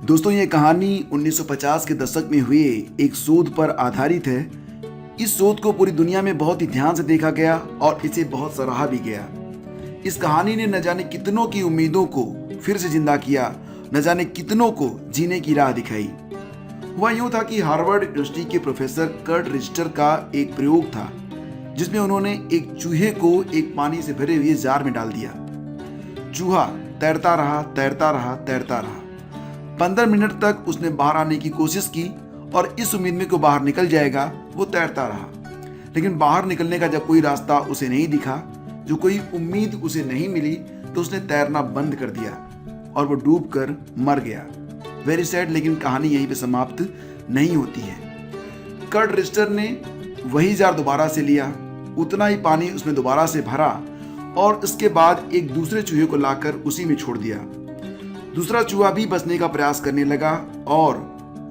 दोस्तों ये कहानी 1950 के दशक में हुए एक शोध पर आधारित है। इस शोध को पूरी दुनिया में बहुत ही ध्यान से देखा गया और इसे बहुत सराहा भी गया। इस कहानी ने न जाने कितनों की उम्मीदों को फिर से जिंदा किया, न जाने कितनों को जीने की राह दिखाई। हुआ यूं था कि हार्वर्ड यूनिवर्सिटी के प्रोफेसर कर्ट रिस्टर का एक प्रयोग था जिसमें उन्होंने एक चूहे को एक पानी से भरे हुए जार में डाल दिया। चूहा तैरता रहा, तैरता रहा, तैरता रहा। 15 मिनट तक उसने बाहर आने की कोशिश की और इस उम्मीद में कि बाहर निकल जाएगा वो तैरता रहा, लेकिन बाहर निकलने का जब कोई रास्ता उसे नहीं दिखा, जो कोई उम्मीद उसे नहीं मिली, तो उसने तैरना बंद कर दिया और वो डूबकर मर गया। वेरी सैड, लेकिन कहानी यहीं पे समाप्त नहीं होती है। कर्ट रिस्टर ने वही जार दोबारा से लिया, उतना ही पानी उसमें दोबारा से भरा और इसके बाद एक दूसरे चूहे को लाकर उसी में छोड़ दिया। दूसरा चूहा भी बचने का प्रयास करने लगा और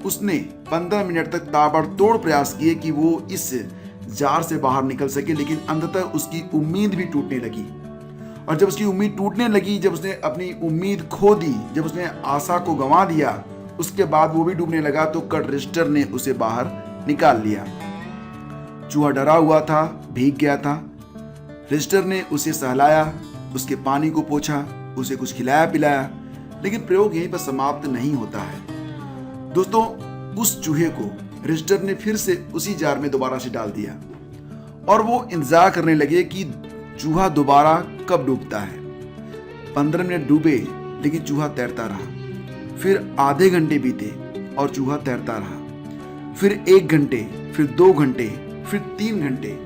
उसने 15 मिनट तक ताबड़तोड़ प्रयास किए कि वो इस जार से बाहर निकल सके, लेकिन अंततः उसकी उम्मीद भी टूटने लगी। और जब उसकी उम्मीद टूटने लगी, जब उसने अपनी उम्मीद खो दी, जब उसने आशा को गंवा दिया, उसके बाद वो भी डूबने लगा, तो कर्ट रिस्टर ने उसे बाहर निकाल लिया। चूहा डरा हुआ था, भीग गया था। रिस्टर ने उसे सहलाया, उसके पानी को पोंछा, उसे कुछ खिलाया पिलाया, लेकिन प्रयोग यहीं पर समाप्त नहीं होता है। दोस्तों, उस चूहे को रिस्टर ने फिर से उसी जार में दोबारा से डाल दिया और वो इंतजार करने लगे कि चूहा दोबारा कब डूबता है। 15 मिनट डूबे, लेकिन चूहा तैरता रहा। फिर आधे घंटे बीते और चूहा तैरता रहा। फिर 1 घंटे, फिर 2 घंटे, फिर 3 घंटे।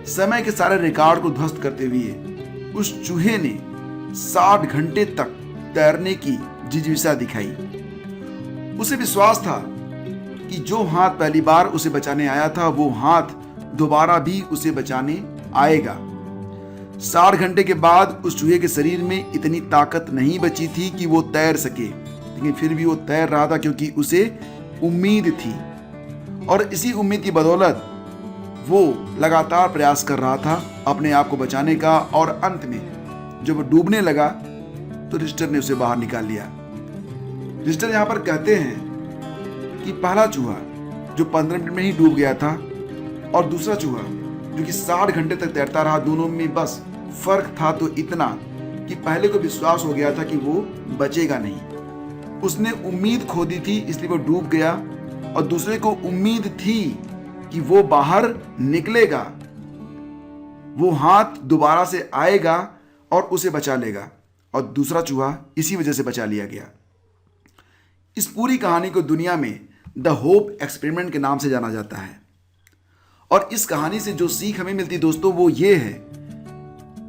समय के सारे रिकॉर्ड को ध्वस्त करते हुए उस चूहे ने 60 घंटे तक तैरने की जिजीविषा दिखाई। उसे विश्वास था कि जो हाथ पहली बार उसे बचाने आया था, वो हाथ दोबारा भी उसे बचाने आएगा। 60 घंटे के बाद उस चूहे के शरीर में इतनी ताकत नहीं बची थी कि वो तैर सके, लेकिन फिर भी वो तैर रहा था क्योंकि उसे उम्मीद थी। और इसी उम्मीद की बदौलत वो लगातार प्रयास कर रहा था अपने आप को बचाने का, और अंत में जब वो डूबने लगा तो रिस्टर ने उसे बाहर निकाल लिया। रिस्टर यहां पर कहते हैं कि पहला चूहा जो 15 मिनट में ही डूब गया था और दूसरा चूहा जो कि 60 घंटे तक तैरता रहा, दोनों में बस फर्क था तो इतना कि पहले को विश्वास हो गया था कि वो बचेगा नहीं। उसने उम्मीद खो दी थी, इसलिए वो डूब गया, और दूसरे को उम्मीद थी कि वो बाहर निकलेगा, वो हाथ दोबारा से आएगा और उसे बचा लेगा, और दूसरा चूहा इसी वजह से बचा लिया गया। इस पूरी कहानी को दुनिया में द होप एक्सपेरिमेंट के नाम से जाना जाता है। और इस कहानी से जो सीख हमें मिलती दोस्तों, वो ये है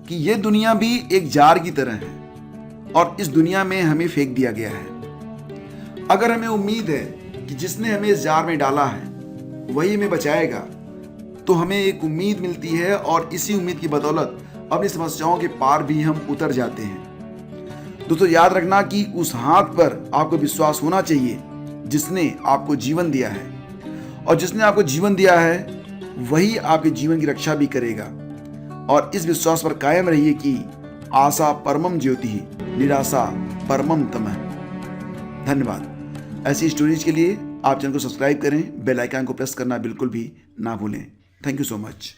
कि ये दुनिया भी एक जार की तरह है और इस दुनिया में हमें फेंक दिया गया है। अगर हमें उम्मीद है कि जिसने हमें इस जार में डाला है वही हमें बचाएगा, तो हमें एक उम्मीद मिलती है और इसी उम्मीद की बदौलत अपनी समस्याओं के पार भी हम उतर जाते हैं। दोस्तों, याद रखना कि उस हाथ पर आपको विश्वास होना चाहिए जिसने आपको जीवन दिया है, और जिसने आपको जीवन दिया है वही आपके जीवन की रक्षा भी करेगा। और इस विश्वास पर कायम रहिए कि आशा परमम ज्योति, निराशा परमम तमः। धन्यवाद। ऐसी स्टोरीज के लिए आप चैनल को सब्सक्राइब करें, बेल आइकन को प्रेस करना बिल्कुल भी ना भूलें। Thank you so much.